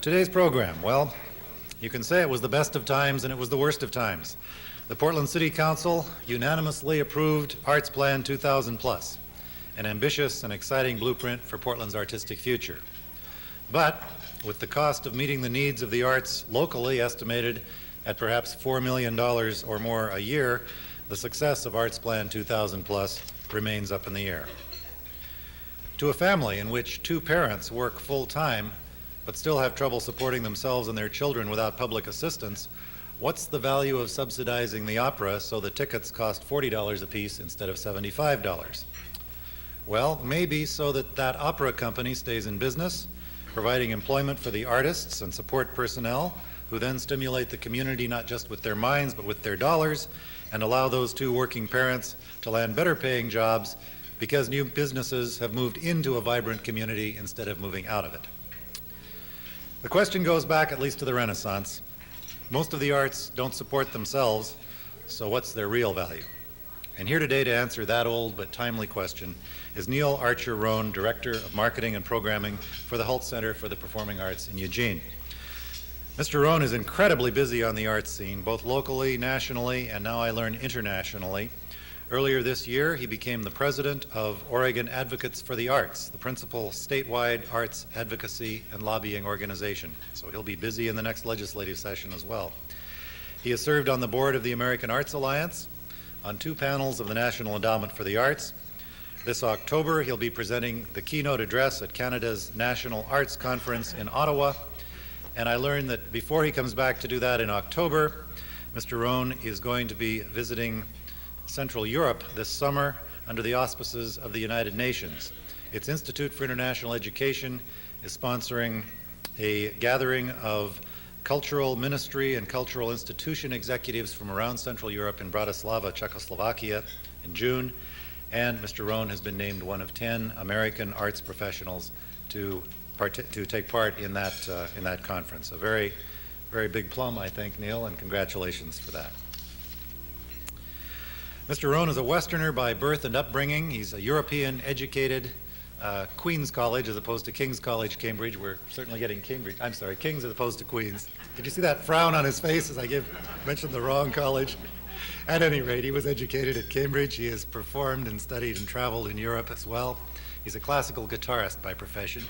Today's program, well, you can say it was the best of times and it was the worst of times. The Portland City Council unanimously approved Arts Plan 2000 Plus, an ambitious and exciting blueprint for Portland's artistic future. But with the cost of meeting the needs of the arts locally estimated at perhaps $4 million or more a year, the success of Arts Plan 2000 Plus remains up in the air. To a family in which two parents work full-time but still have trouble supporting themselves and their children without public assistance, what's the value of subsidizing the opera so the tickets cost $40 apiece instead of $75? Well, maybe so that that opera company stays in business, providing employment for the artists and support personnel, who then stimulate the community not just with their minds but with their dollars, and allow those two working parents to land better paying jobs because new businesses have moved into a vibrant community instead of moving out of it. The question goes back at least to the Renaissance. Most of the arts don't support themselves, so what's their real value? And here today to answer that old but timely question is Neill Roan, Director of Marketing and Programming for the Hult Center for the Performing Arts in Eugene. Mr. Roan is incredibly busy on the arts scene, both locally, nationally, and now I learn internationally. Earlier this year, he became the president of Oregon Advocates for the Arts, the principal statewide arts advocacy and lobbying organization. So he'll be busy in the next legislative session as well. He has served on the board of the American Arts Alliance, on two panels of the National Endowment for the Arts. This October, he'll be presenting the keynote address at Canada's National Arts Conference in Ottawa. And I learned that before he comes back to do that in October, Mr. Roan is going to be visiting Central Europe this summer under the auspices of the United Nations. Its Institute for International Education is sponsoring a gathering of cultural ministry and cultural institution executives from around Central Europe in Bratislava, Czechoslovakia in June, and Mr. Roan has been named one of 10 American arts professionals to take part in that conference. A very, very big plum, I think, Neill, and congratulations for that. Mr. Roan is a Westerner by birth and upbringing. He's a European-educated Queen's College as opposed to King's College, Cambridge. We're certainly getting King's as opposed to Queen's. Did you see that frown on his face as I mentioned the wrong college? At any rate, he was educated at Cambridge. He has performed and studied and traveled in Europe as well. He's a classical guitarist by profession.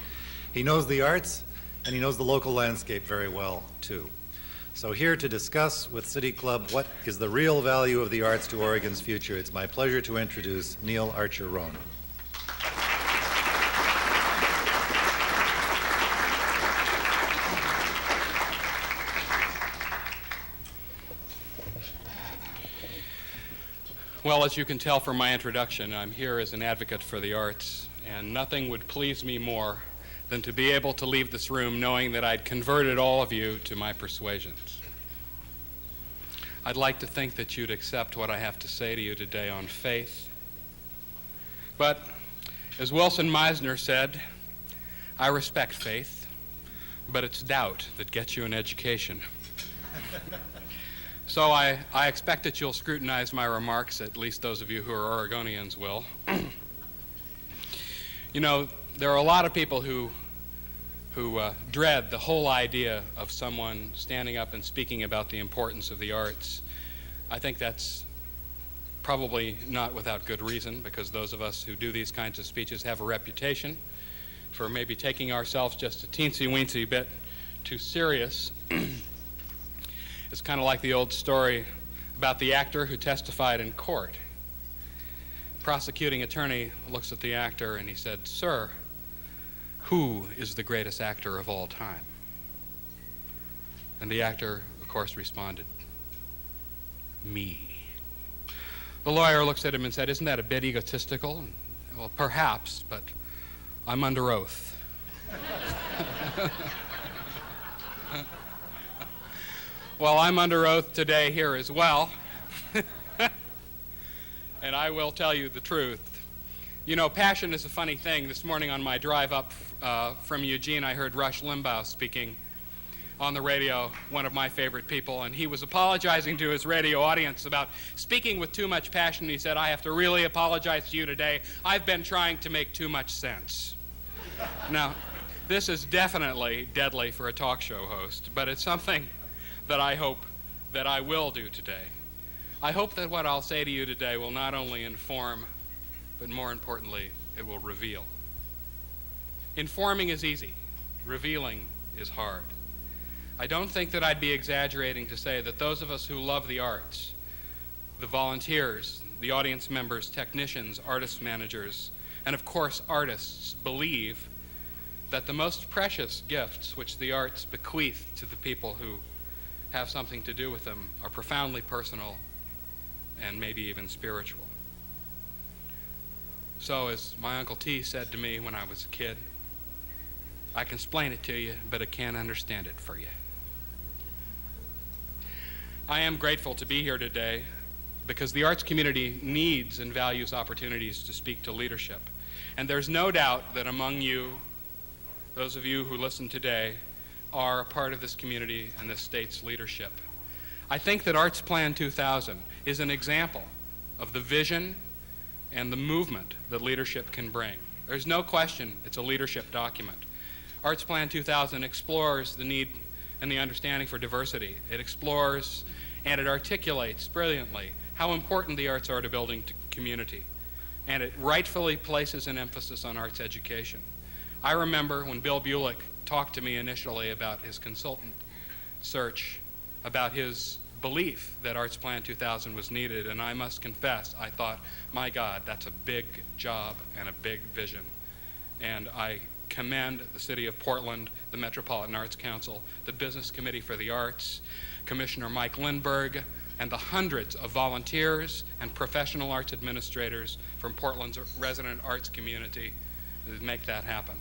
He knows the arts, and he knows the local landscape very well, too. So here to discuss with City Club what is the real value of the arts to Oregon's future, it's my pleasure to introduce Neill Roan. Well, as you can tell from my introduction, I'm here as an advocate for the arts, and nothing would please me more than to be able to leave this room knowing that I'd converted all of you to my persuasions. I'd like to think that you'd accept what I have to say to you today on faith. But as Wilson Meisner said, I respect faith, but it's doubt that gets you an education. So I expect that you'll scrutinize my remarks, at least those of you who are Oregonians will. You know, there are a lot of people who dread the whole idea of someone standing up and speaking about the importance of the arts. I think that's probably not without good reason, because those of us who do these kinds of speeches have a reputation for maybe taking ourselves just a teensy-weensy bit too serious. It's kind of like the old story about the actor who testified in court. Prosecuting attorney looks at the actor and he said, "Sir, who is the greatest actor of all time?" And the actor, of course, responded, "Me." The lawyer looks at him and said, "Isn't that a bit egotistical?" "Well, perhaps, but I'm under oath." Well, I'm under oath today here as well. And I will tell you the truth. You know, passion is a funny thing. This morning on my drive up from Eugene, I heard Rush Limbaugh speaking on the radio, one of my favorite people, and he was apologizing to his radio audience about speaking with too much passion. He said, "I have to really apologize to you today. I've been trying to make too much sense." Now, This is definitely deadly for a talk show host, but it's something that I hope that I will do today. I hope that what I'll say to you today will not only inform, but more importantly, it will reveal. Informing is easy. Revealing is hard. I don't think that I'd be exaggerating to say that those of us who love the arts, the volunteers, the audience members, technicians, artist managers, and of course artists, believe that the most precious gifts which the arts bequeath to the people who have something to do with them are profoundly personal and maybe even spiritual. So as my Uncle T said to me when I was a kid, I can explain it to you, but I can't understand it for you. I am grateful to be here today because the arts community needs and values opportunities to speak to leadership. And there's no doubt that among you, those of you who listen today, are a part of this community and this state's leadership. I think that Arts Plan 2000 is an example of the vision and the movement that leadership can bring. There's no question it's a leadership document. Arts Plan 2000 explores the need and the understanding for diversity. It explores and it articulates brilliantly how important the arts are to building community. And it rightfully places an emphasis on arts education. I remember when Bill Bulick talked to me initially about his consultant search, about his belief that Arts Plan 2000 was needed, and I must confess, I thought, my God, that's a big job and a big vision. And I commend the City of Portland, the Metropolitan Arts Council, the Business Committee for the Arts, Commissioner Mike Lindberg, and the hundreds of volunteers and professional arts administrators from Portland's resident arts community that make that happen.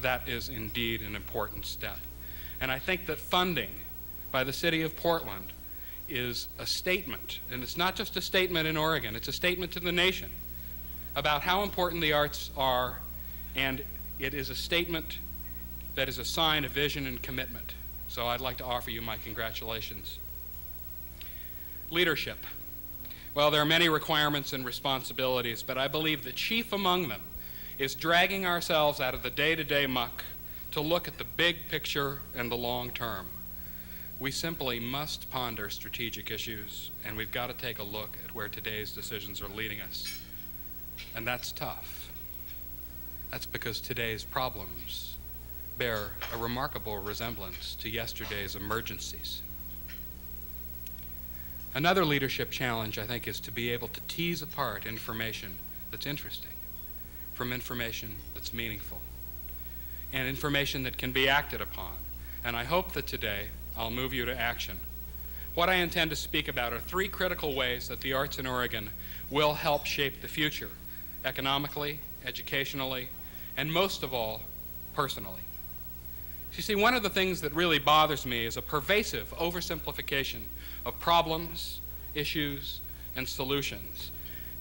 That is indeed an important step. And I think that funding by the City of Portland is a statement, and it's not just a statement in Oregon, it's a statement to the nation about how important the arts are, and it is a statement that is a sign of vision and commitment. So I'd like to offer you my congratulations. Leadership. Well, there are many requirements and responsibilities, but I believe the chief among them is dragging ourselves out of the day-to-day muck to look at the big picture and the long term. We simply must ponder strategic issues, and we've got to take a look at where today's decisions are leading us. And that's tough. That's because today's problems bear a remarkable resemblance to yesterday's emergencies. Another leadership challenge, I think, is to be able to tease apart information that's interesting from information that's meaningful and information that can be acted upon. And I hope that today I'll move you to action. What I intend to speak about are three critical ways that the arts in Oregon will help shape the future, economically, educationally, and most of all, personally. You see, one of the things that really bothers me is a pervasive oversimplification of problems, issues, and solutions.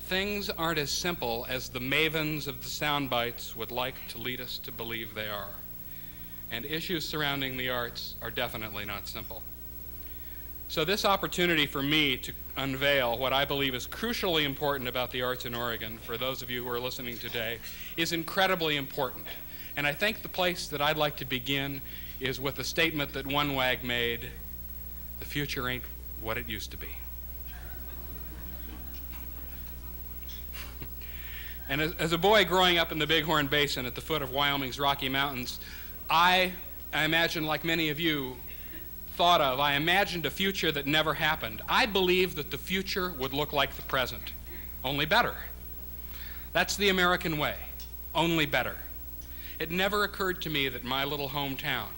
Things aren't as simple as the mavens of the sound bites would like to lead us to believe they are. And issues surrounding the arts are definitely not simple. So this opportunity for me to unveil what I believe is crucially important about the arts in Oregon, for those of you who are listening today, is incredibly important. And I think the place that I'd like to begin is with a statement that one wag made: the future ain't what it used to be. And as a boy growing up in the Bighorn Basin at the foot of Wyoming's Rocky Mountains, I imagine, like many of you I imagined a future that never happened. I believed that the future would look like the present, only better. That's the American way, only better. It never occurred to me that my little hometown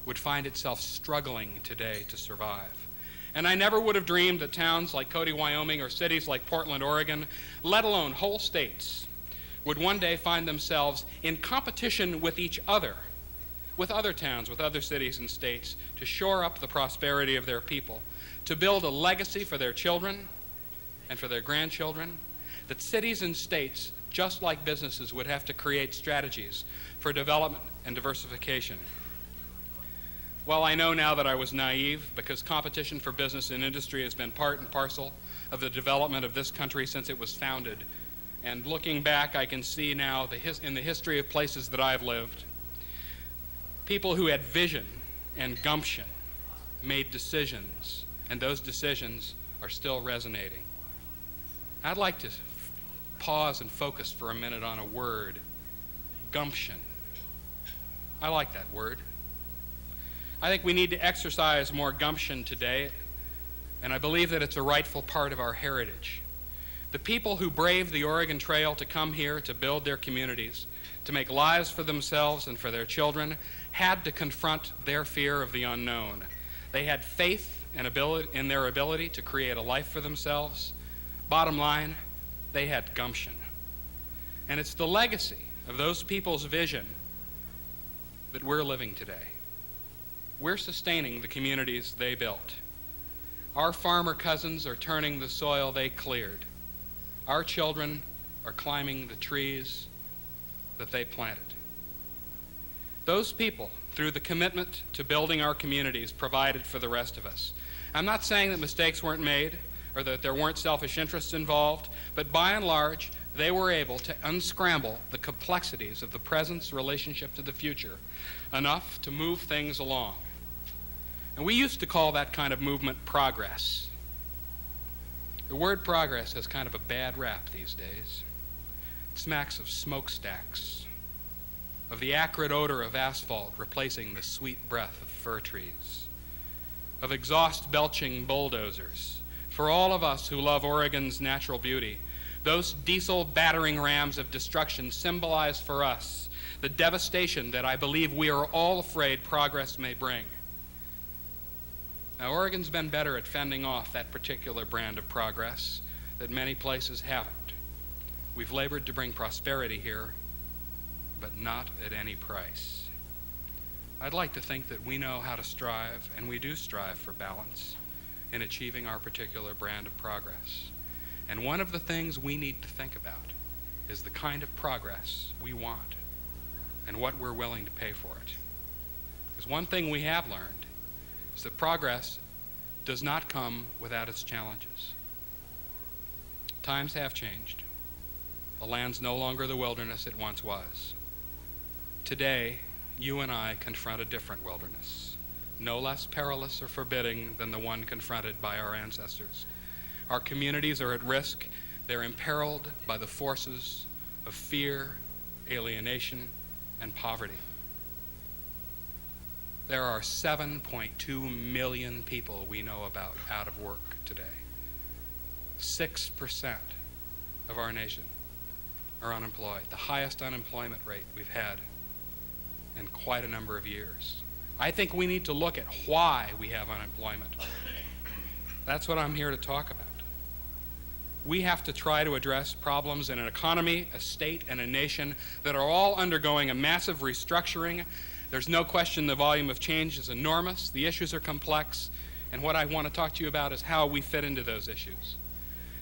would find itself struggling today to survive. And I never would have dreamed that towns like Cody, Wyoming, or cities like Portland, Oregon, let alone whole states, would one day find themselves in competition with each other, with other towns, with other cities and states, to shore up the prosperity of their people, to build a legacy for their children and for their grandchildren, that cities and states, just like businesses, would have to create strategies for development and diversification. Well, I know now that I was naive, because competition for business and industry has been part and parcel of the development of this country since it was founded. And looking back, I can see now in the history of places that I've lived, People who had vision and gumption made decisions, and those decisions are still resonating. I'd like to pause and focus for a minute on a word, gumption. I like that word. I think we need to exercise more gumption today, and I believe that it's a rightful part of our heritage. The people who braved the Oregon Trail to come here to build their communities, to make lives for themselves and for their children, had to confront their fear of the unknown. They had faith and in their ability to create a life for themselves. Bottom line, they had gumption. And it's the legacy of those people's vision that we're living today. We're sustaining the communities they built. Our farmer cousins are turning the soil they cleared. Our children are climbing the trees that they planted. Those people, through the commitment to building our communities, provided for the rest of us. I'm not saying that mistakes weren't made or that there weren't selfish interests involved, but by and large, they were able to unscramble the complexities of the present's relationship to the future enough to move things along. And we used to call that kind of movement progress. The word progress has kind of a bad rap these days. It smacks of smokestacks, of the acrid odor of asphalt replacing the sweet breath of fir trees, of exhaust-belching bulldozers. For all of us who love Oregon's natural beauty, those diesel battering rams of destruction symbolize for us the devastation that I believe we are all afraid progress may bring. Now, Oregon's been better at fending off that particular brand of progress that many places haven't. We've labored to bring prosperity here, but not at any price. I'd like to think that we know how to strive, and we do strive for balance in achieving our particular brand of progress. And one of the things we need to think about is the kind of progress we want and what we're willing to pay for it. Because one thing we have learned is that progress does not come without its challenges. Times have changed. The land's no longer the wilderness it once was. Today, you and I confront a different wilderness, no less perilous or forbidding than the one confronted by our ancestors. Our communities are at risk. They're imperiled by the forces of fear, alienation, and poverty. There are 7.2 million people we know about out of work today. 6% of our nation are unemployed, the highest unemployment rate we've had in quite a number of years. I think we need to look at why we have unemployment. That's what I'm here to talk about. We have to try to address problems in an economy, a state, and a nation that are all undergoing a massive restructuring. There's no question the volume of change is enormous, the issues are complex, and what I want to talk to you about is how we fit into those issues.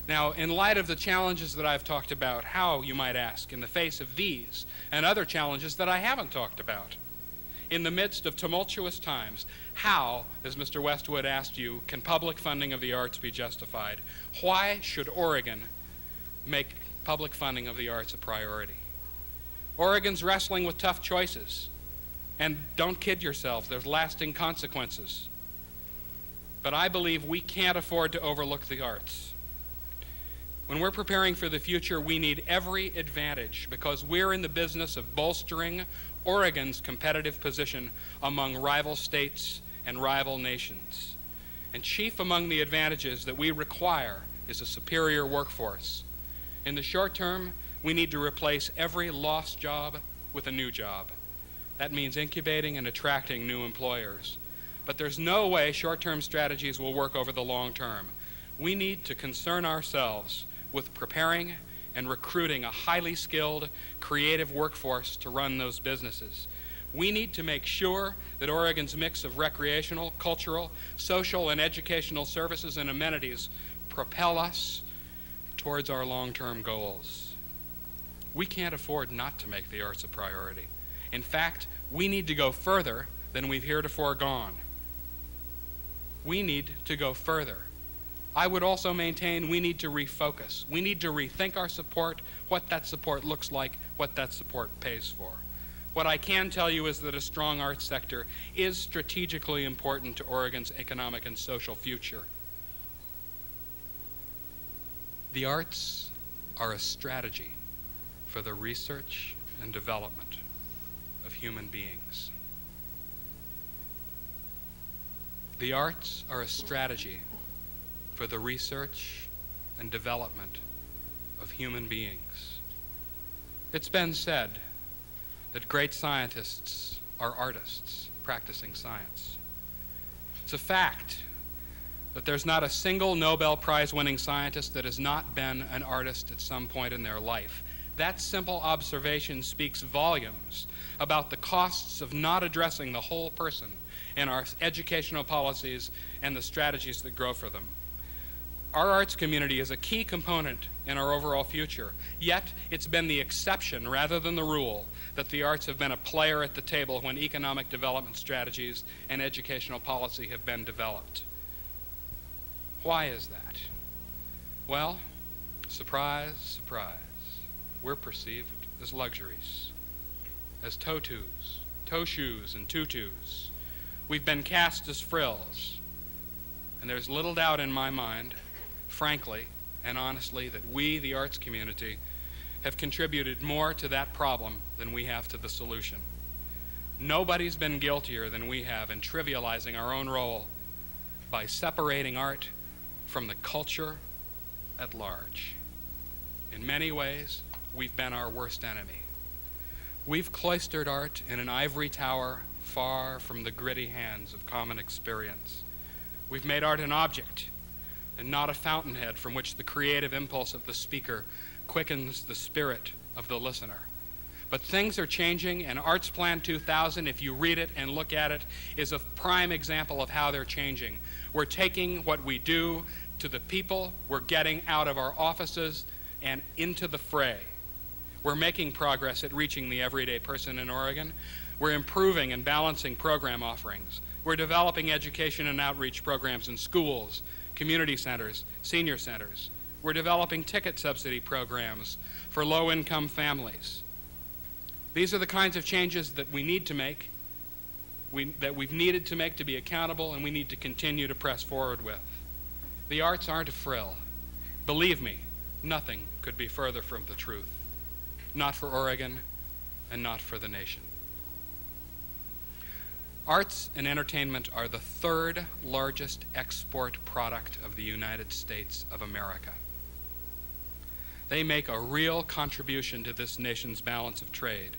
Now, in light of the challenges that I've talked about, how, you might ask, in the face of these and other challenges that I haven't talked about, in the midst of tumultuous times, how, as Mr. Westwood asked you, can public funding of the arts be justified? Why should Oregon make public funding of the arts a priority? Oregon's wrestling with tough choices. And don't kid yourselves, there's lasting consequences. But I believe we can't afford to overlook the arts. When we're preparing for the future, we need every advantage because we're in the business of bolstering Oregon's competitive position among rival states and rival nations. And chief among the advantages that we require is a superior workforce. In the short term, we need to replace every lost job with a new job. That means incubating and attracting new employers. But there's no way short-term strategies will work over the long term. We need to concern ourselves with preparing and recruiting a highly skilled, creative workforce to run those businesses. We need to make sure that Oregon's mix of recreational, cultural, social, and educational services and amenities propel us towards our long-term goals. We can't afford not to make the arts a priority. In fact, we need to go further than we've heretofore gone. We need to go further. I would also maintain we need to refocus. We need to rethink our support, what that support looks like, what that support pays for. What I can tell you is that a strong arts sector is strategically important to Oregon's economic and social future. The arts are a strategy for the research and development of human beings. The arts are a strategy for the research and development of human beings. It's been said that great scientists are artists practicing science. It's a fact that there's not a single Nobel Prize-winning scientist that has not been an artist at some point in their life. That simple observation speaks volumes about the costs of not addressing the whole person in our educational policies and the strategies that grow for them. Our arts community is a key component in our overall future, yet it's been the exception rather than the rule that the arts have been a player at the table when economic development strategies and educational policy have been developed. Why is that? Well, surprise, surprise, we're perceived as luxuries, as toe shoes and tutus. We've been cast as frills, and there's little doubt in my mind, frankly and honestly, that we, the arts community, have contributed more to that problem than we have to the solution. Nobody's been guiltier than we have in trivializing our own role by separating art from the culture at large. In many ways, we've been our worst enemy. We've cloistered art in an ivory tower far from the gritty hands of common experience. We've made art an object and not a fountainhead from which the creative impulse of the speaker quickens the spirit of the listener. But things are changing, and Arts Plan 2000, if you read it and look at it, is a prime example of how they're changing. We're taking what we do to the people, we're getting out of our offices and into the fray. We're making progress at reaching the everyday person in Oregon. We're improving and balancing program offerings. We're developing education and outreach programs in schools, community centers, senior centers. We're developing ticket subsidy programs for low-income families. These are the kinds of changes that we need to make, that we've needed to make to be accountable, and we need to continue to press forward with. The arts aren't a frill. Believe me, nothing could be further from the truth. Not for Oregon, and not for the nation. Arts and entertainment are the third largest export product of the United States of America. They make a real contribution to this nation's balance of trade.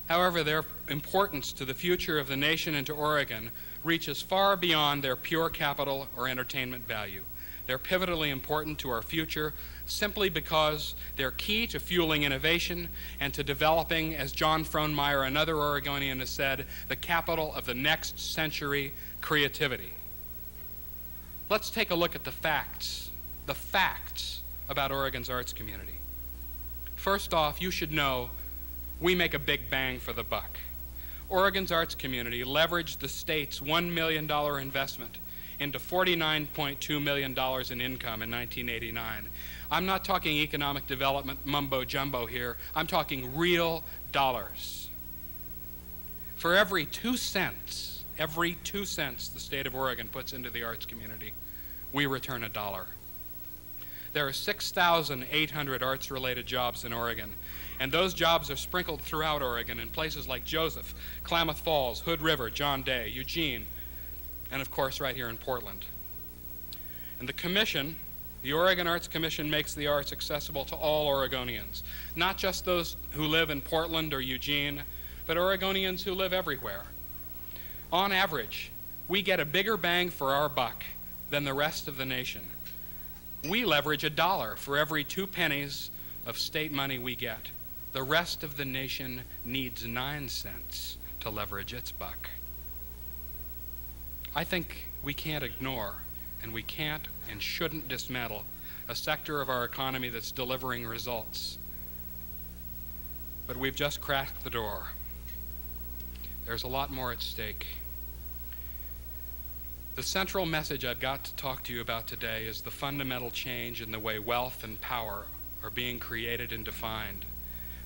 However, their importance to the future of the nation and to Oregon reaches far beyond their pure capital or entertainment value. They're pivotally important to our future simply because they're key to fueling innovation and to developing, as John Frohnmeyer, another Oregonian, has said, the capital of the next century creativity. Let's take a look at the facts about Oregon's arts community. First off, you should know we make a big bang for the buck. Oregon's arts community leveraged the state's $1 million investment into $49.2 million in income in 1989. I'm not talking economic development mumbo-jumbo here. I'm talking real dollars. For every 2 cents the state of Oregon puts into the arts community, we return $1. There are 6,800 arts-related jobs in Oregon, and those jobs are sprinkled throughout Oregon in places like Joseph, Klamath Falls, Hood River, John Day, Eugene, and of course right here in Portland. And the commission, the Oregon Arts Commission, makes the arts accessible to all Oregonians, not just those who live in Portland or Eugene, but Oregonians who live everywhere. On average, we get a bigger bang for our buck than the rest of the nation. We leverage $1 for every 2 pennies of state money we get. The rest of the nation needs 9 cents to leverage its buck. I think we can't ignore, and we can't and shouldn't dismantle a sector of our economy that's delivering results. But we've just cracked the door. There's a lot more at stake. The central message I've got to talk to you about today is the fundamental change in the way wealth and power are being created and defined.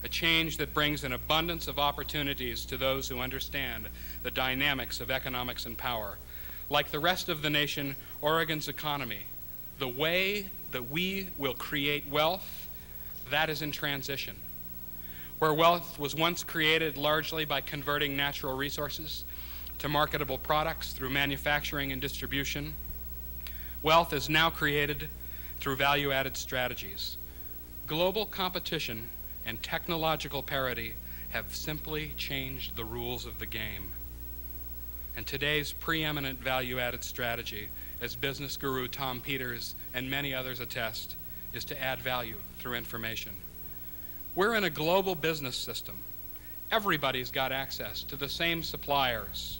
a change that brings an abundance of opportunities to those who understand the dynamics of economics and power. Like the rest of the nation, Oregon's economy, the way that we will create wealth, that is in transition. Where wealth was once created largely by converting natural resources to marketable products through manufacturing and distribution, wealth is now created through value-added strategies. Global competition and technological parity have simply changed the rules of the game. And today's preeminent value-added strategy, as business guru Tom Peters and many others attest, is to add value through information. We're in a global business system. Everybody's got access to the same suppliers.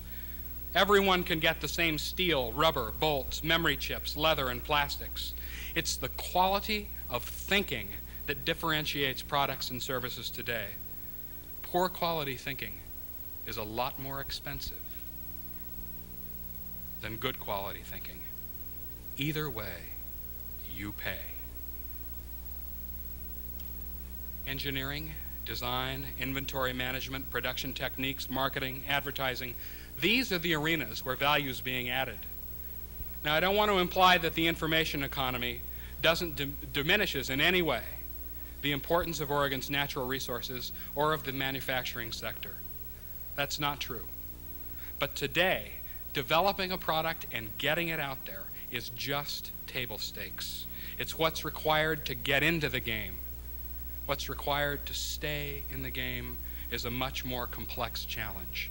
Everyone can get the same steel, rubber, bolts, memory chips, leather, and plastics. It's the quality of thinking that differentiates products and services today. Poor quality thinking is a lot more expensive than good quality thinking. Either way, you pay. Engineering, design, inventory management, production techniques, marketing, advertising, these are the arenas where value is being added. Now, I don't want to imply that the information economy diminishes in any way the importance of Oregon's natural resources or of the manufacturing sector. That's not true. But today, developing a product and getting it out there is just table stakes. It's what's required to get into the game. What's required to stay in the game is a much more complex challenge.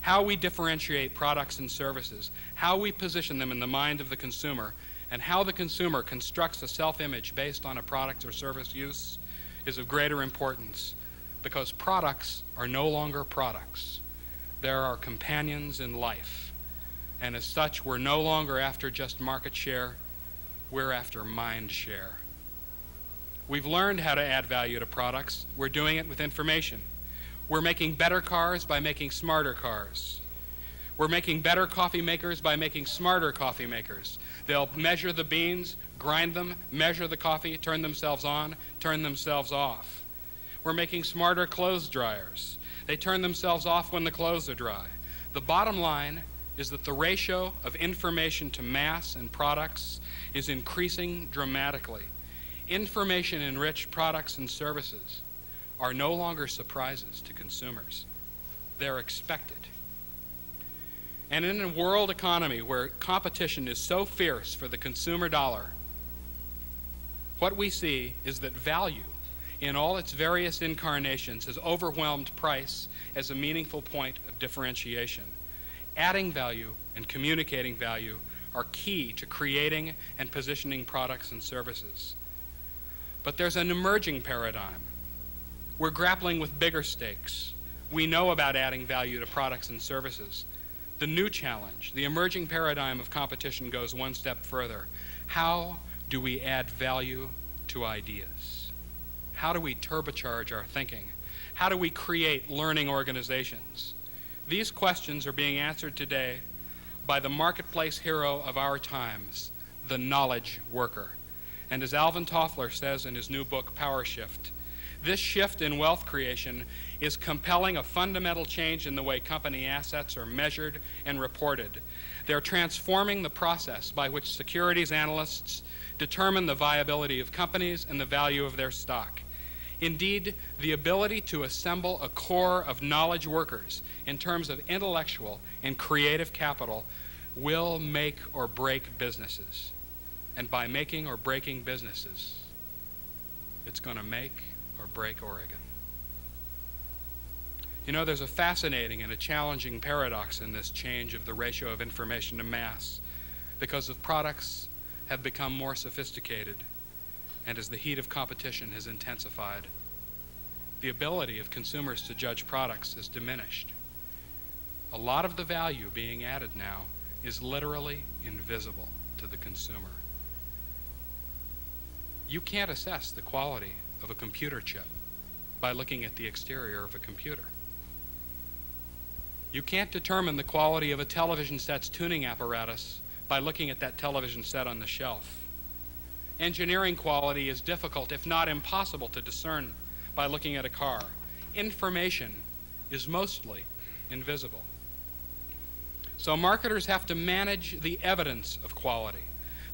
How we differentiate products and services, how we position them in the mind of the consumer, and how the consumer constructs a self-image based on a product or service use is of greater importance, because products are no longer products. There are companions in life, and as such, we're no longer after just market share, we're after mind share. We've learned how to add value to products. We're doing it with information. We're making better cars by making smarter cars. We're making better coffee makers by making smarter coffee makers. They'll measure the beans, grind them, measure the coffee, turn themselves on, turn themselves off. We're making smarter clothes dryers. They turn themselves off when the clothes are dry. The bottom line is that the ratio of information to mass and products is increasing dramatically. Information-enriched products and services are no longer surprises to consumers. They're expected. And in a world economy where competition is so fierce for the consumer dollar, what we see is that value in all its various incarnations has overwhelmed price as a meaningful point of differentiation. Adding value and communicating value are key to creating and positioning products and services. But there's an emerging paradigm. We're grappling with bigger stakes. We know about adding value to products and services. The new challenge, the emerging paradigm of competition, goes one step further. How do we add value to ideas? How do we turbocharge our thinking? How do we create learning organizations? These questions are being answered today by the marketplace hero of our times, the knowledge worker. And as Alvin Toffler says in his new book, Power Shift, this shift in wealth creation is compelling a fundamental change in the way company assets are measured and reported. They're transforming the process by which securities analysts determine the viability of companies and the value of their stock. Indeed, the ability to assemble a core of knowledge workers in terms of intellectual and creative capital will make or break businesses. And by making or breaking businesses, it's going to make or break Oregon. You know, there's a fascinating and a challenging paradox in this change of the ratio of information to mass, because as products have become more sophisticated and as the heat of competition has intensified, the ability of consumers to judge products is diminished. A lot of the value being added now is literally invisible to the consumer. You can't assess the quality of a computer chip by looking at the exterior of a computer. You can't determine the quality of a television set's tuning apparatus by looking at that television set on the shelf. Engineering quality is difficult, if not impossible, to discern by looking at a car. Information is mostly invisible. So marketers have to manage the evidence of quality.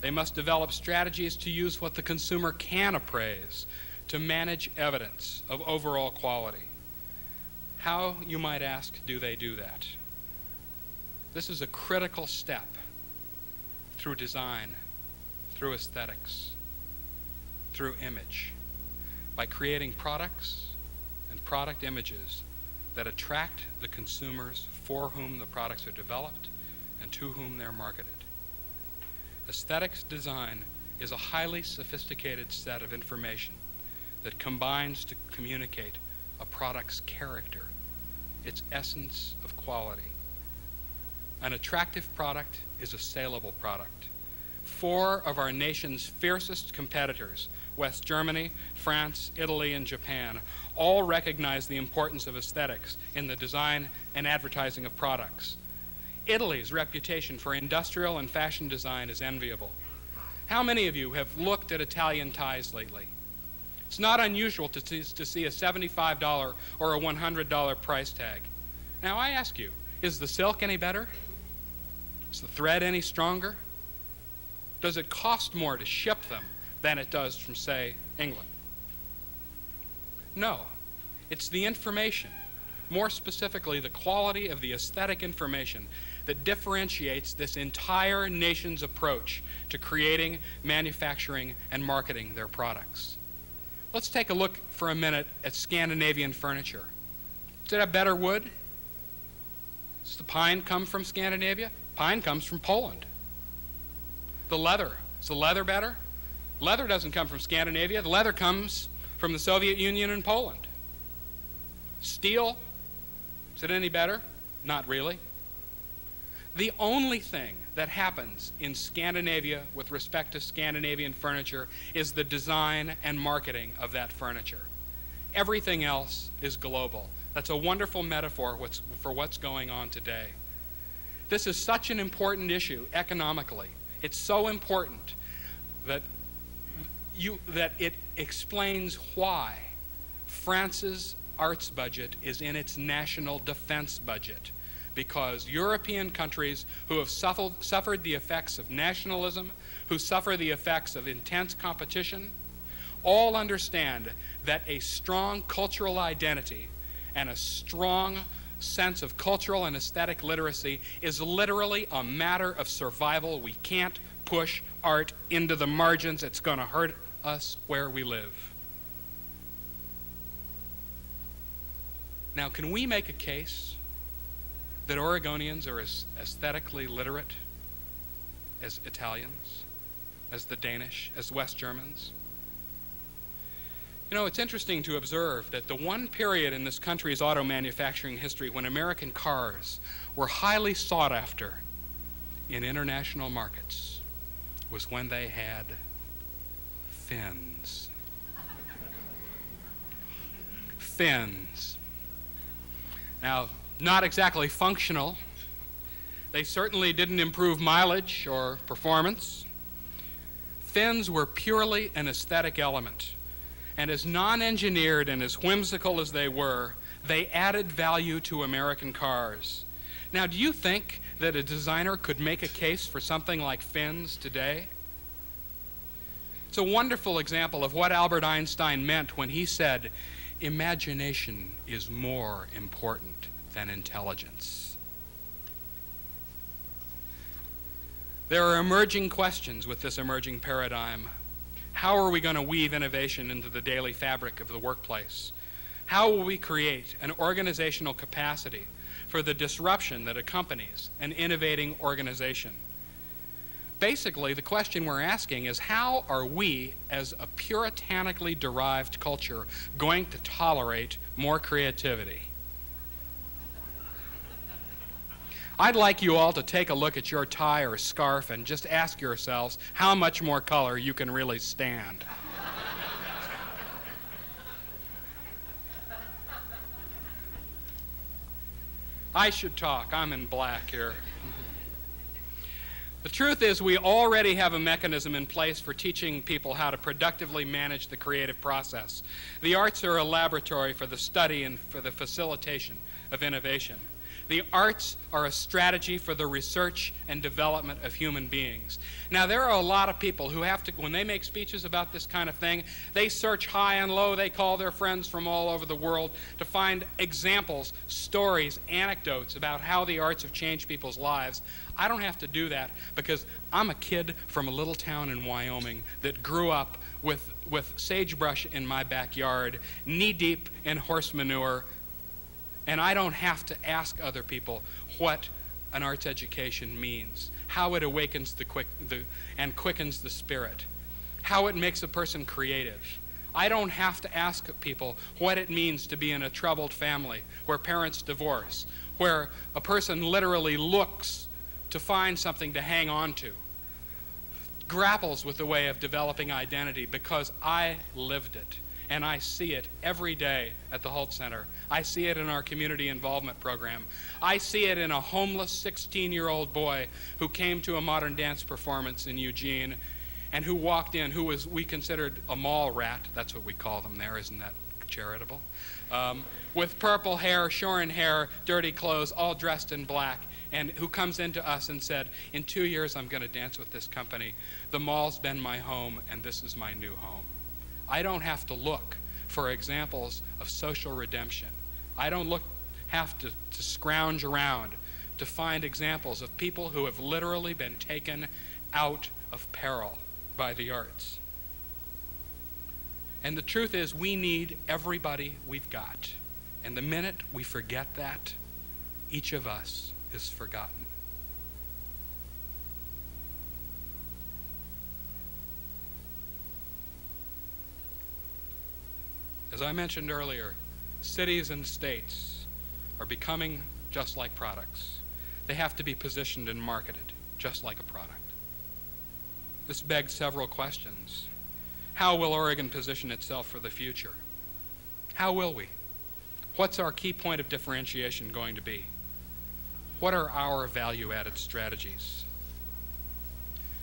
They must develop strategies to use what the consumer can appraise to manage evidence of overall quality. How, you might ask, do they do that? This is a critical step through design, through aesthetics, through image, by creating products and product images that attract the consumers for whom the products are developed and to whom they're marketed. Aesthetics design is a highly sophisticated set of information that combines to communicate a product's character, its essence of quality. An attractive product is a saleable product. 4 of our nation's fiercest competitors, West Germany, France, Italy, and Japan, all recognize the importance of aesthetics in the design and advertising of products. Italy's reputation for industrial and fashion design is enviable. How many of you have looked at Italian ties lately? It's not unusual to see a $75 or a $100 price tag. Now I ask you, is the silk any better? Is the thread any stronger? Does it cost more to ship them than it does from, say, England? No. It's the information, more specifically the quality of the aesthetic information, that differentiates this entire nation's approach to creating, manufacturing, and marketing their products. Let's take a look for a minute at Scandinavian furniture. Does it have better wood? Does the pine come from Scandinavia? Pine comes from Poland. The leather, is the leather better? Leather doesn't come from Scandinavia. The leather comes from the Soviet Union and Poland. Steel, is it any better? Not really. The only thing that happens in Scandinavia with respect to Scandinavian furniture is the design and marketing of that furniture. Everything else is global. That's a wonderful metaphor for what's going on today. This is such an important issue economically. It's so important that it explains why France's arts budget is in its national defense budget, because European countries who have suffered the effects of nationalism, who suffer the effects of intense competition, all understand that a strong cultural identity and a strong sense of cultural and aesthetic literacy is literally a matter of survival. We can't push art into the margins. It's going to hurt us where we live. Now, can we make a case that Oregonians are as aesthetically literate as Italians, as the Danish, as West Germans? You know, it's interesting to observe that the one period in this country's auto manufacturing history when American cars were highly sought after in international markets was when they had fins. Fins. Now, not exactly functional. They certainly didn't improve mileage or performance. Fins were purely an aesthetic element. And as non-engineered and as whimsical as they were, they added value to American cars. Now, do you think that a designer could make a case for something like fins today? It's a wonderful example of what Albert Einstein meant when he said, "Imagination is more important than intelligence." There are emerging questions with this emerging paradigm. How are we going to weave innovation into the daily fabric of the workplace? How will we create an organizational capacity for the disruption that accompanies an innovating organization? Basically, the question we're asking is, how are we, as a puritanically derived culture, going to tolerate more creativity? I'd like you all to take a look at your tie or scarf and just ask yourselves how much more color you can really stand. I should talk. I'm in black here. The truth is we already have a mechanism in place for teaching people how to productively manage the creative process. The arts are a laboratory for the study and for the facilitation of innovation. The arts are a strategy for the research and development of human beings. Now, there are a lot of people who have to, when they make speeches about this kind of thing, they search high and low. They call their friends from all over the world to find examples, stories, anecdotes about how the arts have changed people's lives. I don't have to do that because I'm a kid from a little town in Wyoming that grew up with sagebrush in my backyard, knee-deep in horse manure, and I don't have to ask other people what an arts education means, how it awakens and quickens the spirit, how it makes a person creative. I don't have to ask people what it means to be in a troubled family where parents divorce, where a person literally looks to find something to hang on to, grapples with the way of developing identity because I lived it. And I see it every day at the Hult Center. I see it in our community involvement program. I see it in a homeless 16-year-old boy who came to a modern dance performance in Eugene and who walked in, who we considered a mall rat. That's what we call them there. Isn't that charitable? With purple hair, shorn hair, dirty clothes, all dressed in black, and who comes into us and said, in 2 years I'm going to dance with this company. The mall's been my home, and this is my new home. I don't have to look for examples of social redemption. I don't have to scrounge around to find examples of people who have literally been taken out of peril by the arts. And the truth is, we need everybody we've got. And the minute we forget that, each of us is forgotten. As I mentioned earlier, cities and states are becoming just like products. They have to be positioned and marketed just like a product. This begs several questions. How will Oregon position itself for the future? How will we? What's our key point of differentiation going to be? What are our value-added strategies?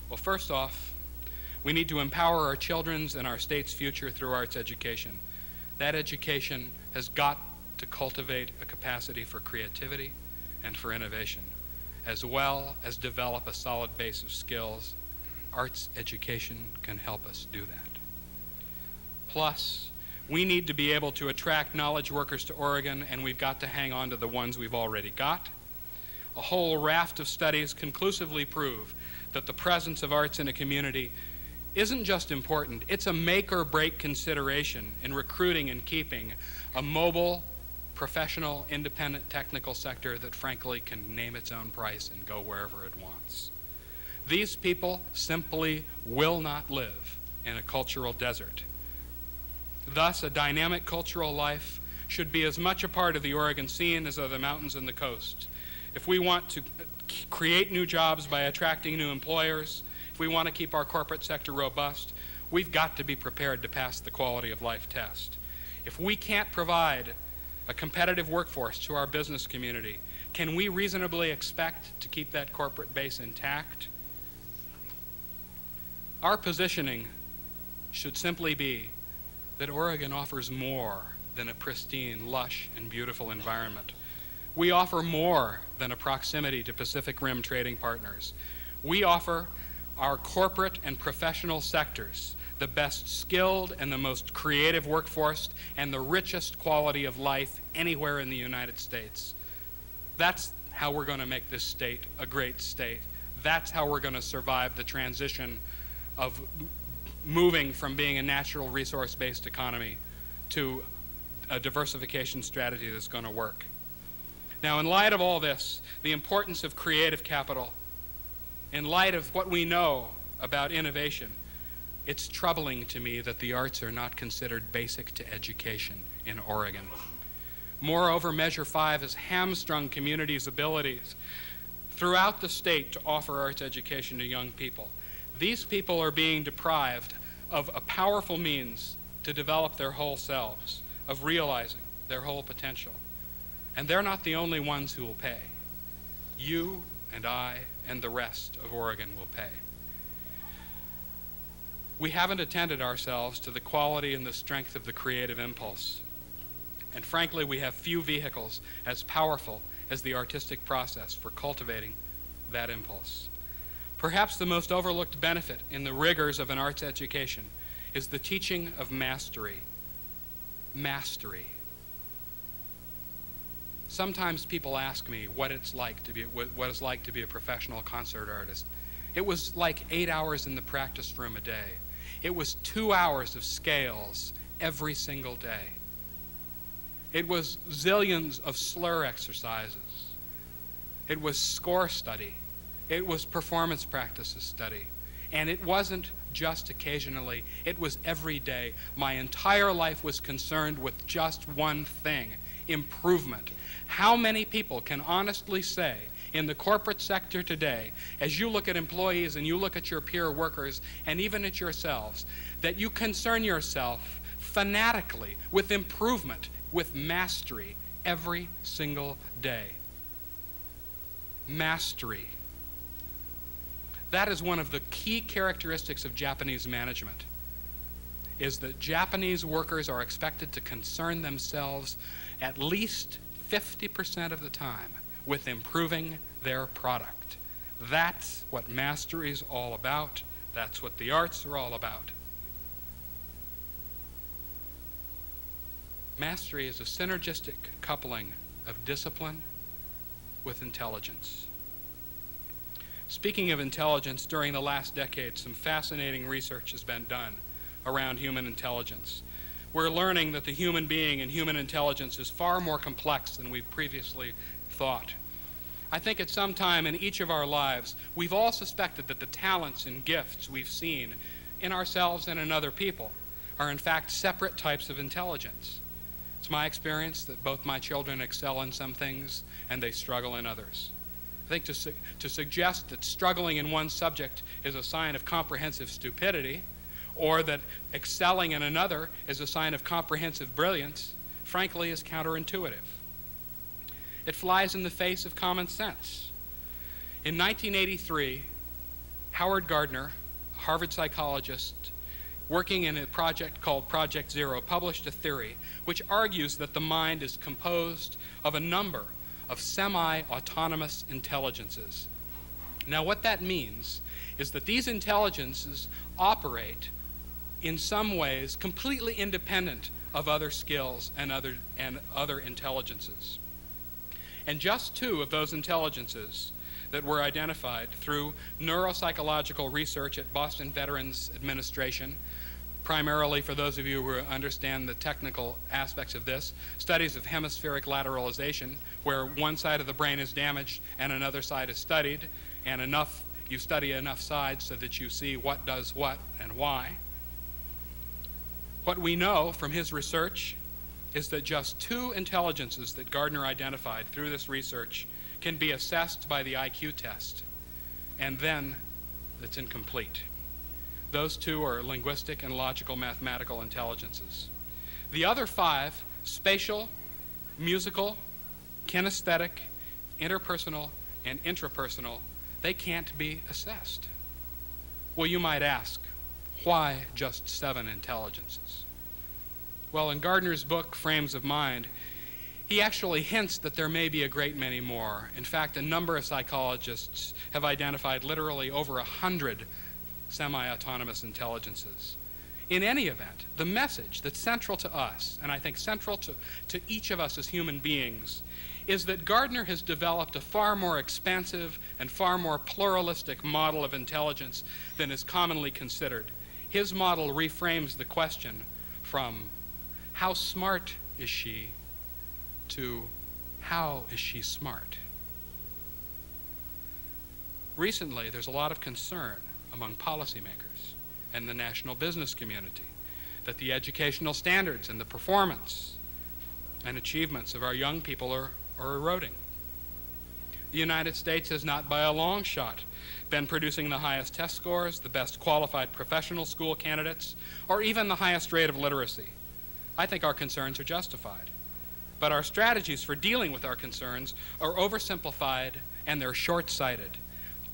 Well, first off, we need to empower our children's and our state's future through arts education. That education has got to cultivate a capacity for creativity and for innovation, as well as develop a solid base of skills. Arts education can help us do that. Plus, we need to be able to attract knowledge workers to Oregon, and we've got to hang on to the ones we've already got. A whole raft of studies conclusively prove that the presence of arts in a community isn't just important, it's a make or break consideration in recruiting and keeping a mobile, professional, independent technical sector that frankly can name its own price and go wherever it wants. These people simply will not live in a cultural desert. Thus, a dynamic cultural life should be as much a part of the Oregon scene as are the mountains and the coast. If we want to create new jobs by attracting new employers, if we want to keep our corporate sector robust, we've got to be prepared to pass the quality of life test. If we can't provide a competitive workforce to our business community, can we reasonably expect to keep that corporate base intact? Our positioning should simply be that Oregon offers more than a pristine, lush, and beautiful environment. We offer more than a proximity to Pacific Rim trading partners. We offer our corporate and professional sectors the best skilled and the most creative workforce and the richest quality of life anywhere in the United States. That's how we're going to make this state a great state. That's how we're going to survive the transition of moving from being a natural resource-based economy to a diversification strategy that's going to work. Now, in light of all this, the importance of creative capital, in light of what we know about innovation, it's troubling to me that the arts are not considered basic to education in Oregon. Moreover, Measure 5 has hamstrung communities' abilities throughout the state to offer arts education to young people. These people are being deprived of a powerful means to develop their whole selves, of realizing their whole potential. And they're not the only ones who will pay. You and I and the rest of Oregon will pay. We haven't attended ourselves to the quality and the strength of the creative impulse. And frankly, we have few vehicles as powerful as the artistic process for cultivating that impulse. Perhaps the most overlooked benefit in the rigors of an arts education is the teaching of mastery. Mastery. Sometimes people ask me what it's like to be a professional concert artist. It was like 8 hours in the practice room a day. It was 2 hours of scales every single day. It was zillions of slur exercises. It was score study. It was performance practices study. And it wasn't just occasionally, it was every day. My entire life was concerned with just one thing: improvement. How many people can honestly say in the corporate sector today, as you look at employees and you look at your peer workers and even at yourselves, that you concern yourself fanatically with improvement, with mastery every single day? Mastery. That is one of the key characteristics of Japanese management, is that Japanese workers are expected to concern themselves at least 50% of the time with improving their product. That's what mastery is all about. That's what the arts are all about. Mastery is a synergistic coupling of discipline with intelligence. Speaking of intelligence, during the last decade, some fascinating research has been done around human intelligence. We're learning that the human being and human intelligence is far more complex than we previously thought. I think at some time in each of our lives, we've all suspected that the talents and gifts we've seen in ourselves and in other people are in fact separate types of intelligence. It's my experience that both my children excel in some things and they struggle in others. I think to suggest that struggling in one subject is a sign of comprehensive stupidity, or that excelling in another is a sign of comprehensive brilliance, frankly, is counterintuitive. It flies in the face of common sense. In 1983, Howard Gardner, a Harvard psychologist, working in a project called Project Zero, published a theory which argues that the mind is composed of a number of semi-autonomous intelligences. Now, what that means is that these intelligences operate in some ways completely independent of other skills and other intelligences. And just 2 of those intelligences that were identified through neuropsychological research at Boston Veterans Administration, primarily for those of you who understand the technical aspects of this, studies of hemispheric lateralization, where one side of the brain is damaged and another side is studied, and you study enough sides so that you see what does what and why. What we know from his research is that just 2 intelligences that Gardner identified through this research can be assessed by the IQ test, and then it's incomplete. Those 2 are linguistic and logical mathematical intelligences. The other 5, spatial, musical, kinesthetic, interpersonal, and intrapersonal, they can't be assessed. Well, you might ask, why just 7 intelligences? Well, in Gardner's book, Frames of Mind, he actually hints that there may be a great many more. In fact, a number of psychologists have identified literally over 100 semi-autonomous intelligences. In any event, the message that's central to us, and I think central to each of us as human beings, is that Gardner has developed a far more expansive and far more pluralistic model of intelligence than is commonly considered. His model reframes the question from how smart is she to how is she smart? Recently, there's a lot of concern among policymakers and the national business community that the educational standards and the performance and achievements of our young people are eroding. The United States has not by a long shot been producing the highest test scores, the best qualified professional school candidates, or even the highest rate of literacy. I think our concerns are justified. But our strategies for dealing with our concerns are oversimplified and they're short-sighted.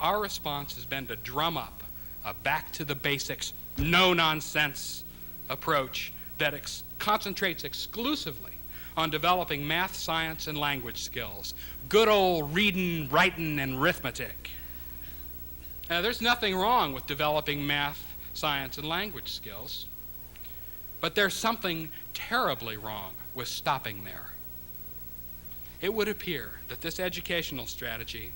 Our response has been to drum up a back-to-the-basics, no-nonsense approach that concentrates exclusively on developing math, science, and language skills. Good old reading, writing, and arithmetic. There's nothing wrong with developing math, science, and language skills, but there's something terribly wrong with stopping there. It would appear that this educational strategy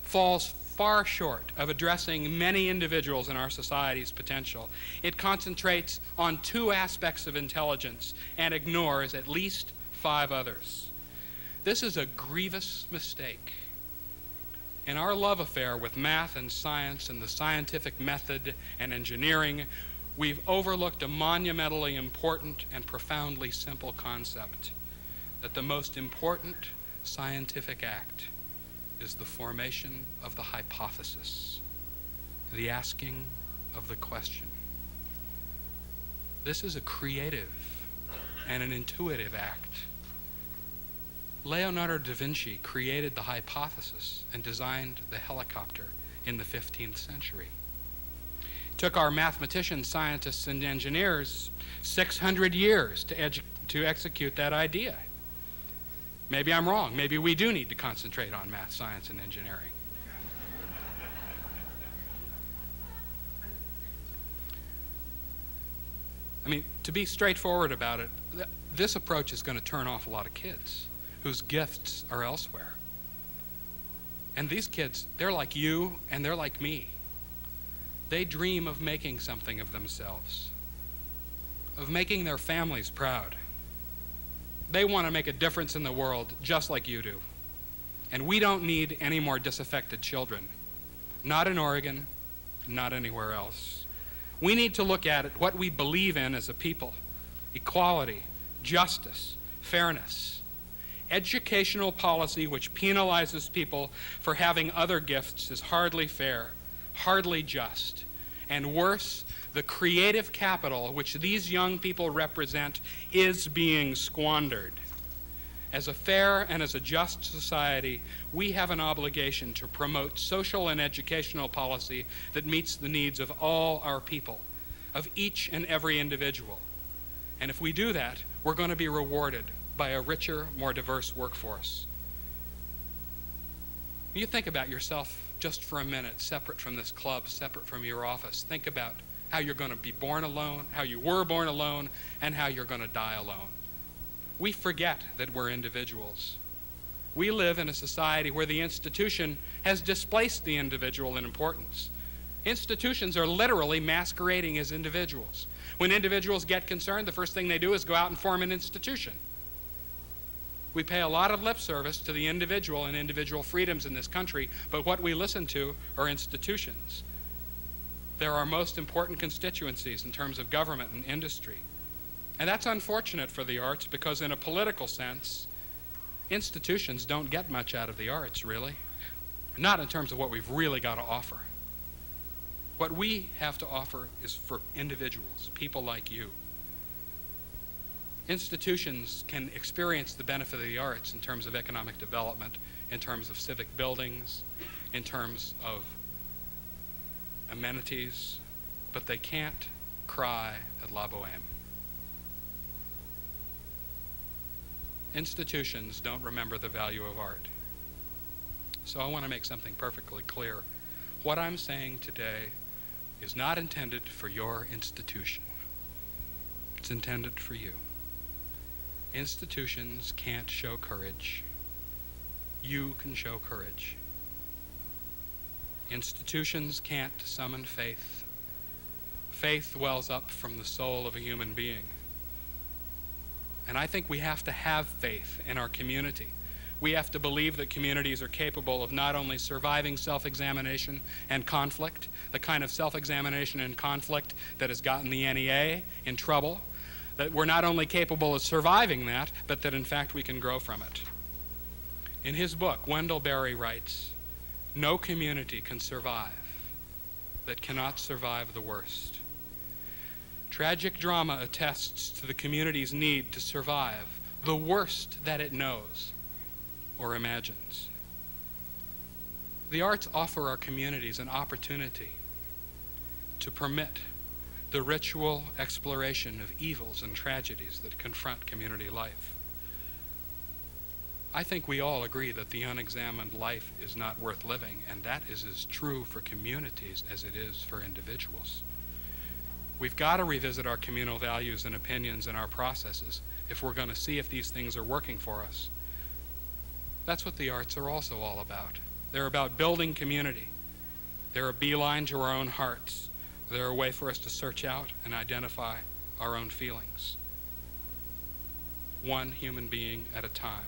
falls far short of addressing many individuals in our society's potential. It concentrates on 2 aspects of intelligence and ignores at least 5 others. This is a grievous mistake. In our love affair with math and science and the scientific method and engineering, we've overlooked a monumentally important and profoundly simple concept, that the most important scientific act is the formation of the hypothesis, the asking of the question. This is a creative and an intuitive act. Leonardo da Vinci created the hypothesis and designed the helicopter in the 15th century. It took our mathematicians, scientists, and engineers 600 years to execute that idea. Maybe I'm wrong. Maybe we do need to concentrate on math, science, and engineering. I mean, to be straightforward about it, this approach is going to turn off a lot of kids whose gifts are elsewhere. And these kids, they're like you and they're like me. They dream of making something of themselves, of making their families proud. They want to make a difference in the world just like you do. And we don't need any more disaffected children. Not in Oregon, not anywhere else. We need to look at it, what we believe in as a people: equality, justice, fairness. Educational policy which penalizes people for having other gifts is hardly fair, hardly just. And worse, the creative capital which these young people represent is being squandered. As a fair and as a just society, we have an obligation to promote social and educational policy that meets the needs of all our people, of each and every individual. And if we do that, we're going to be rewarded by a richer, more diverse workforce. You think about yourself just for a minute, separate from this club, separate from your office. Think about how you're going to be born alone, how you were born alone, and how you're going to die alone. We forget that we're individuals. We live in a society where the institution has displaced the individual in importance. Institutions are literally masquerading as individuals. When individuals get concerned, the first thing they do is go out and form an institution. We pay a lot of lip service to the individual and individual freedoms in this country, but what we listen to are institutions. They're our most important constituencies in terms of government and industry. And that's unfortunate for the arts because in a political sense, institutions don't get much out of the arts, really. Not in terms of what we've really got to offer. What we have to offer is for individuals, people like you. Institutions can experience the benefit of the arts in terms of economic development, in terms of civic buildings, in terms of amenities, but they can't cry at La Boheme. Institutions don't remember the value of art. So I want to make something perfectly clear. What I'm saying today is not intended for your institution. It's intended for you. Institutions can't show courage. You can show courage. Institutions can't summon faith. Faith wells up from the soul of a human being. And I think we have to have faith in our community. We have to believe that communities are capable of not only surviving self-examination and conflict, the kind of self-examination and conflict that has gotten the NEA in trouble, that we're not only capable of surviving that, but that in fact we can grow from it. In his book, Wendell Berry writes, "No community can survive that cannot survive the worst." Tragic drama attests to the community's need to survive the worst that it knows or imagines. The arts offer our communities an opportunity to permit the ritual exploration of evils and tragedies that confront community life. I think we all agree that the unexamined life is not worth living, and that is as true for communities as it is for individuals. We've got to revisit our communal values and opinions and our processes if we're going to see if these things are working for us. That's what the arts are also all about. They're about building community. They're a beeline to our own hearts. They're a way for us to search out and identify our own feelings, one human being at a time.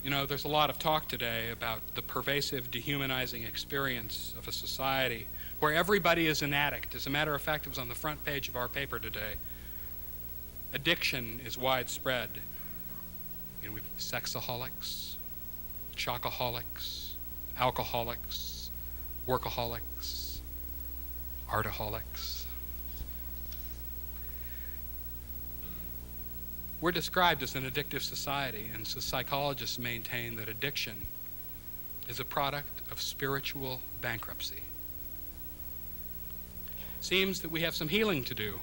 You know, there's a lot of talk today about the pervasive, dehumanizing experience of a society where everybody is an addict. As a matter of fact, it was on the front page of our paper today. Addiction is widespread. You know, we've sexaholics, chocoholics, alcoholics, workaholics, artaholics. We're described as an addictive society, and so psychologists maintain that addiction is a product of spiritual bankruptcy. It seems that we have some healing to do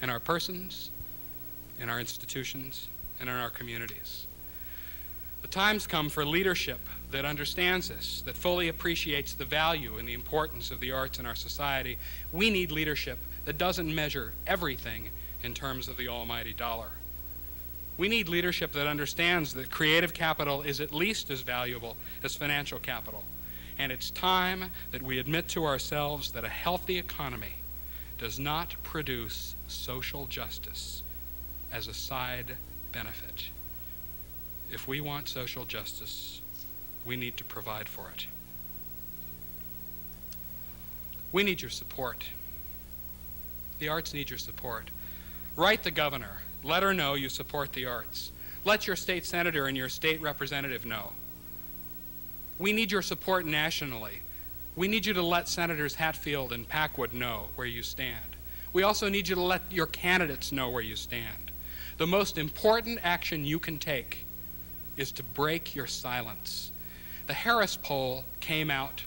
in our persons, in our institutions, and in our communities. The time's come for leadership that understands this, that fully appreciates the value and the importance of the arts in our society. We need leadership that doesn't measure everything in terms of the almighty dollar. We need leadership that understands that creative capital is at least as valuable as financial capital. And it's time that we admit to ourselves that a healthy economy does not produce social justice as a side benefit. If we want social justice, we need to provide for it. We need your support. The arts need your support. Write the governor. Let her know you support the arts. Let your state senator and your state representative know. We need your support nationally. We need you to let Senators Hatfield and Packwood know where you stand. We also need you to let your candidates know where you stand. The most important action you can take is to break your silence. The Harris poll came out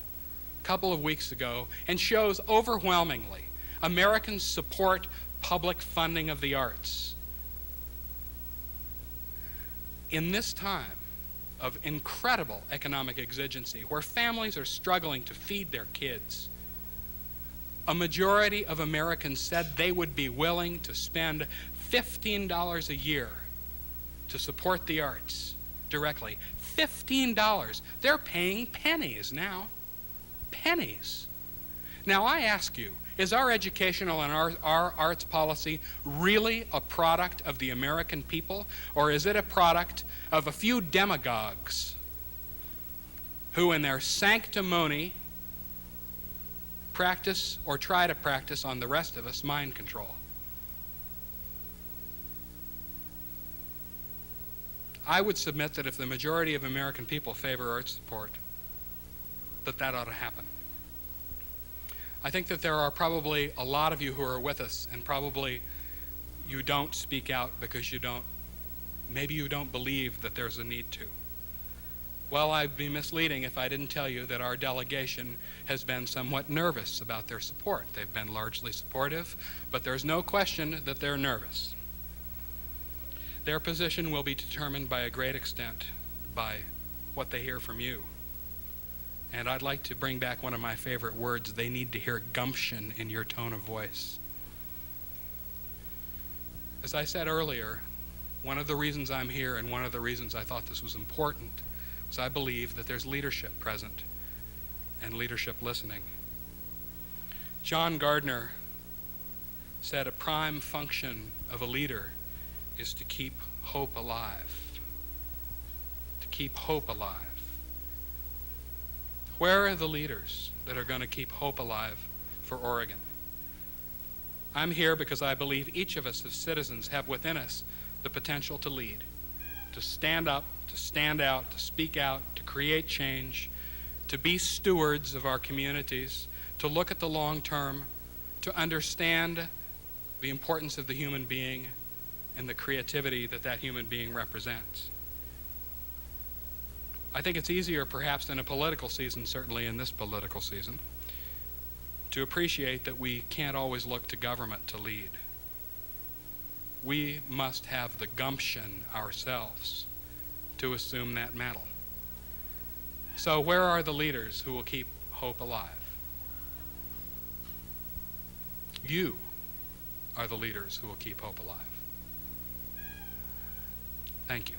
a couple of weeks ago and shows overwhelmingly Americans support public funding of the arts. In this time of incredible economic exigency, where families are struggling to feed their kids, a majority of Americans said they would be willing to spend $15 a year to support the arts directly. $15. They're paying pennies now. Pennies. Now I ask you, is our educational and our arts policy really a product of the American people, or is it a product of a few demagogues who in their sanctimony practice or try to practice on the rest of us mind control? I would submit that if the majority of American people favor arts support, that ought to happen. I think that there are probably a lot of you who are with us, and probably you don't speak out because maybe you don't believe that there's a need to. Well, I'd be misleading if I didn't tell you that our delegation has been somewhat nervous about their support. They've been largely supportive, but there's no question that they're nervous. Their position will be determined by a great extent by what they hear from you. And I'd like to bring back one of my favorite words. They need to hear gumption in your tone of voice. As I said earlier, one of the reasons I'm here and one of the reasons I thought this was important was I believe that there's leadership present and leadership listening. John Gardner said a prime function of a leader is to keep hope alive. To keep hope alive. Where are the leaders that are going to keep hope alive for Oregon? I'm here because I believe each of us as citizens have within us the potential to lead, to stand up, to stand out, to speak out, to create change, to be stewards of our communities, to look at the long term, to understand the importance of the human being and the creativity that human being represents. I think it's easier perhaps than a political season, certainly in this political season, to appreciate that we can't always look to government to lead. We must have the gumption ourselves to assume that mantle. So where are the leaders who will keep hope alive? You are the leaders who will keep hope alive. Thank you.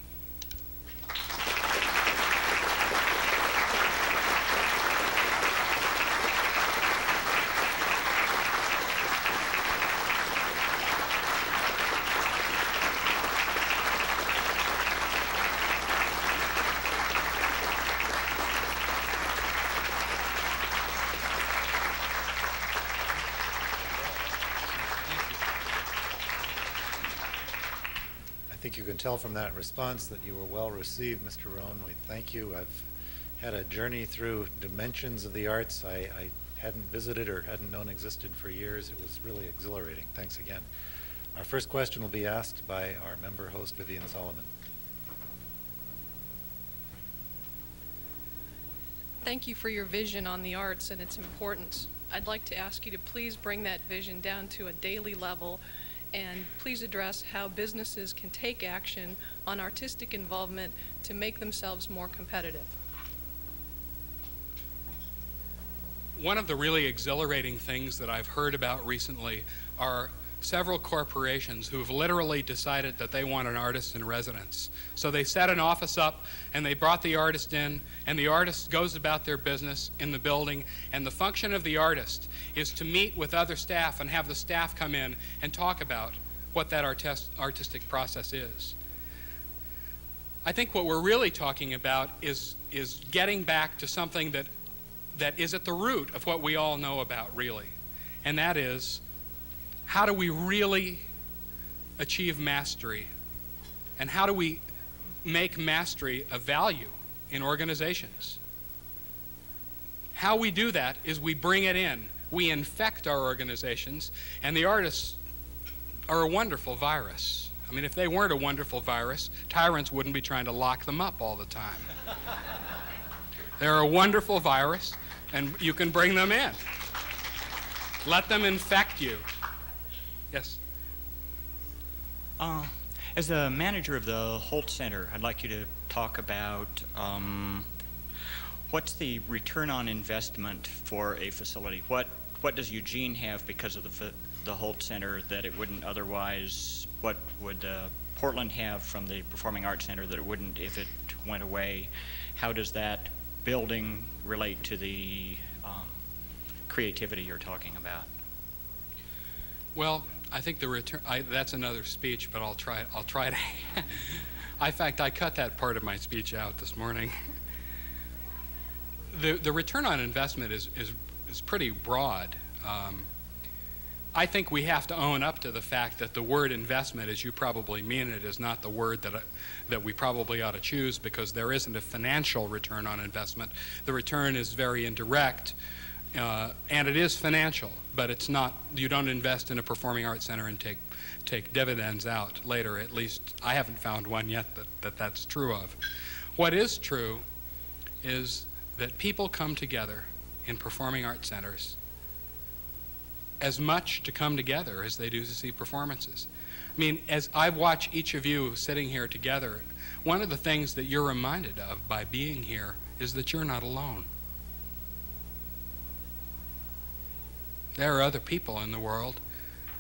I think you can tell from that response that you were well received, Mr. Roan. We thank you. I've had a journey through dimensions of the arts I hadn't visited or hadn't known existed for years. It was really exhilarating. Thanks again. Our first question will be asked by our member host, Vivian Solomon. Thank you for your vision on the arts and its importance. I'd like to ask you to please bring that vision down to a daily level, and please address how businesses can take action on artistic involvement to make themselves more competitive. One of the really exhilarating things that I've heard about recently are several corporations who've literally decided that they want an artist in residence. So they set an office up and they brought the artist in, and the artist goes about their business in the building, and the function of the artist is to meet with other staff and have the staff come in and talk about what that artistic process is. I think what we're really talking about is getting back to something that is at the root of what we all know about, really, and that is, how do we really achieve mastery? And how do we make mastery a value in organizations? How we do that is we bring it in. We infect our organizations, and the artists are a wonderful virus. I mean, if they weren't a wonderful virus, tyrants wouldn't be trying to lock them up all the time. They're a wonderful virus, and you can bring them in. Let them infect you. Yes. As the manager of the Hult Center, I'd like you to talk about what's the return on investment for a facility? What does Eugene have because of the Hult Center that it wouldn't otherwise? What would Portland have from the Performing Arts Center that it wouldn't if it went away? How does that building relate to the creativity you're talking about? Well, I think the return, that's another speech, but I'll try to. In fact, I cut that part of my speech out this morning. The return on investment is pretty broad. I think we have to own up to the fact that the word investment, as you probably mean it, is not the word that we probably ought to choose, because there isn't a financial return on investment. The return is very indirect, and it is financial, but it's not. You don't invest in a performing arts center and take dividends out later. At least I haven't found one yet that's true of. What is true is that people come together in performing arts centers as much to come together as they do to see performances. I mean, as I watch each of you sitting here together, one of the things that you're reminded of by being here is that you're not alone. There are other people in the world,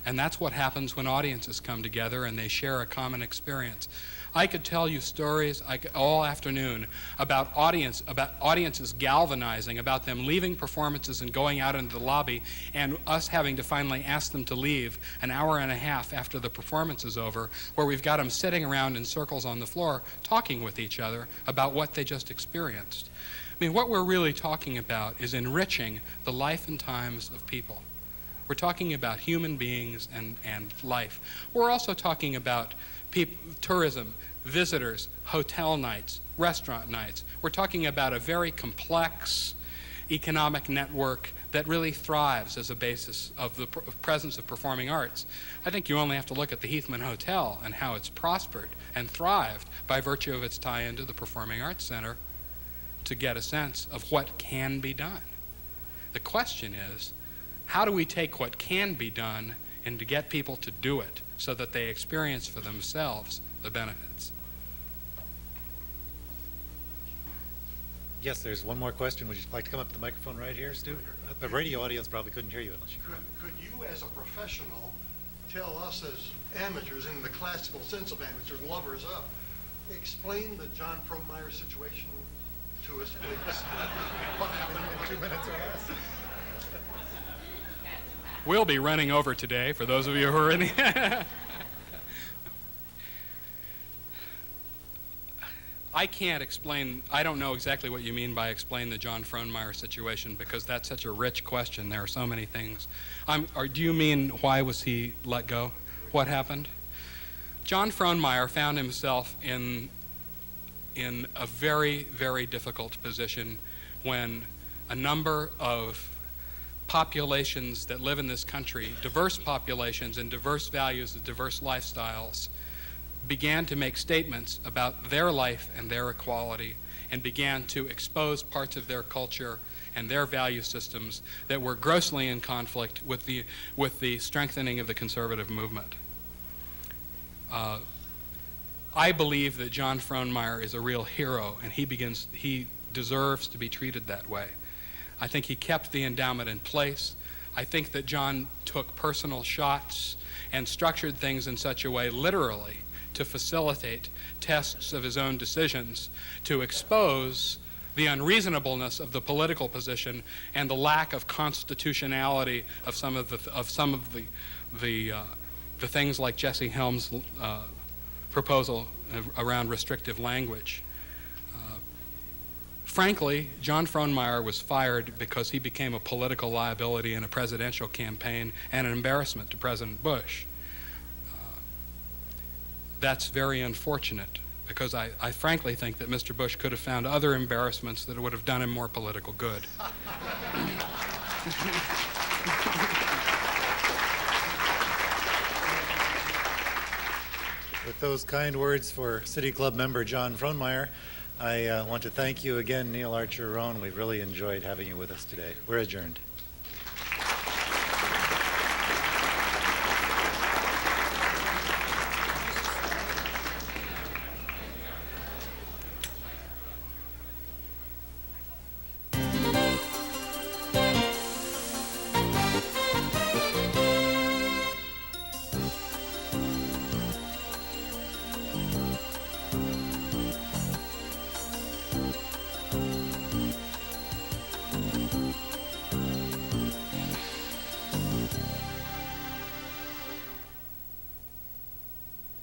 and that's what happens when audiences come together and they share a common experience. I could tell you stories all afternoon about audiences galvanizing, about them leaving performances and going out into the lobby, and us having to finally ask them to leave an hour and a half after the performance is over, where we've got them sitting around in circles on the floor talking with each other about what they just experienced. I mean, what we're really talking about is enriching the life and times of people. We're talking about human beings and life. We're also talking about tourism, visitors, hotel nights, restaurant nights. We're talking about a very complex economic network that really thrives as a basis of the presence of performing arts. I think you only have to look at the Heathman Hotel and how it's prospered and thrived by virtue of its tie into the Performing Arts Center. to get a sense of what can be done. The question is, how do we take what can be done and to get people to do it so that they experience for themselves the benefits? Yes, there's one more question. Would you like to come up to the microphone right here, Stu? The radio audience probably couldn't hear you unless you... Could you, as a professional, tell us as amateurs, in the classical sense of amateurs, lovers up, explain the John Frohnmeyer situation to us, please? What happened in 2 minutes or less? We'll be running over today, for those of you who are in the... I can't explain, I don't know exactly what you mean by explain the John Frohnmeyer situation, because that's such a rich question. There are so many things. Or do you mean why was he let go? What happened? John Frohnmeyer found himself in a very, very difficult position when a number of populations that live in this country, diverse populations and diverse values and diverse lifestyles, began to make statements about their life and their equality, and began to expose parts of their culture and their value systems that were grossly in conflict with the strengthening of the conservative movement. I believe that John Frohnmeyer is a real hero, and he deserves to be treated that way. I think he kept the endowment in place. I think that John took personal shots and structured things in such a way, literally, to facilitate tests of his own decisions, to expose the unreasonableness of the political position and the lack of constitutionality of some of the things like Jesse Helms' proposal around restrictive language. Frankly, John Frohnmeyer was fired because he became a political liability in a presidential campaign and an embarrassment to President Bush. That's very unfortunate, because I frankly think that Mr. Bush could have found other embarrassments that would have done him more political good. With those kind words for City Club member John Frohnmeyer, I want to thank you again, Neill, Archer, Roan. We've really enjoyed having you with us today. We're adjourned.